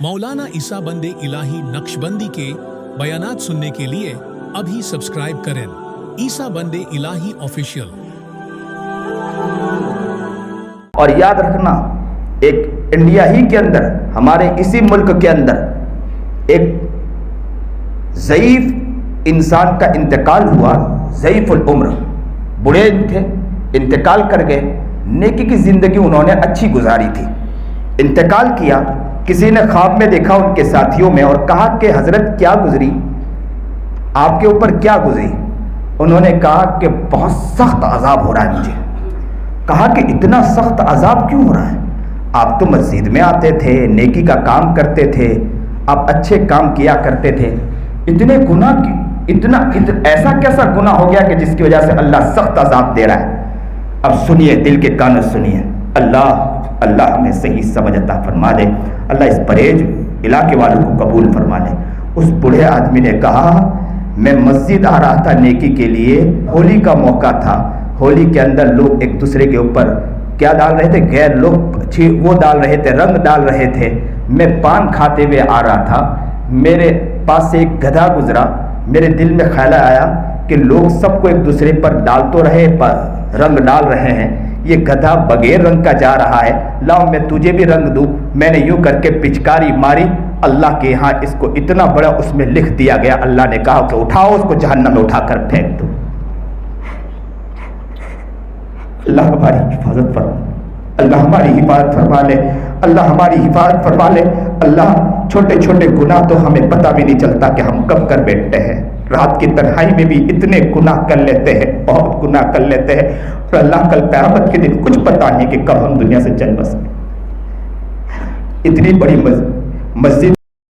मौलाना ईसा बंदे इलाही नक्शबंदी के बयानात सुनने के लिए अभी सब्सक्राइब करें ईसा बंदे इलाही ऑफिशियल। और याद रखना, एक इंडिया ही के अंदर, हमारे इसी मुल्क के अंदर एक ज़ईफ इंसान का इंतकाल हुआ। ज़ईफुल उम्र, बूढ़े थे, इंतकाल कर गए। नेकी की ज़िंदगी उन्होंने अच्छी गुजारी थी, इंतकाल किया। किसी ने ख्वाब में देखा उनके साथियों में और कहा कि हज़रत क्या गुजरी, आपके ऊपर क्या गुजरी? उन्होंने कहा कि बहुत सख्त अजाब हो रहा है मुझे। कहा कि इतना सख्त अजाब क्यों हो रहा है? आप तो मस्जिद में आते थे, नेकी का काम करते थे, आप अच्छे काम किया करते थे, इतने गुनाह की ऐसा कैसा गुनाह हो गया कि जिसकी वजह से अल्लाह सख्त अजाब दे रहा है? अब सुनिए, दिल के कानों सुनिए। अल्लाह हमें सही समझ अता फरमा दे। अल्लाह इस परहेज इलाके वालों को कबूल फरमा ले। उस बूढ़े आदमी ने कहा, मैं मस्जिद आ रहा था नेकी के लिए, होली का मौका था। होली के अंदर लोग एक दूसरे के ऊपर क्या डाल रहे थे? गैर लोग वो डाल रहे थे, रंग डाल रहे थे। मैं पान खाते हुए आ रहा था, मेरे पास से एक गधा गुजरा। मेरे दिल में ख्याल आया कि लोग सबको एक दूसरे पर डाल तो रहे, रंग डाल रहे हैं, ये गधा बगैर रंग का जा रहा है, लाओ मैं तुझे भी रंग दूं। मैंने यूं करके पिचकारी मारी। अल्लाह के यहाँ इसको इतना बड़ा उसमें लिख दिया गया, अल्लाह ने कहा कि उठाओ उसको जहन्नम में उठाकर फेंक दो। अल्लाह हमारी हिफाजत फरमा, अल्लाह हमारी हिफाजत फरमा ले, अल्लाह हमारी हिफाजत फरमा ले। अल्लाह छोटे छोटे गुनाह तो हमें पता भी नहीं चलता कि हम कब कर बैठते हैं। रात की तन्हाई में भी इतने गुनाह कर लेते हैं, बहुत गुनाह कर लेते हैं। और अल्लाह कल क़यामत के दिन कुछ पता नहीं कि कब हम दुनिया से चल बसे। इतनी बड़ी मस्जिद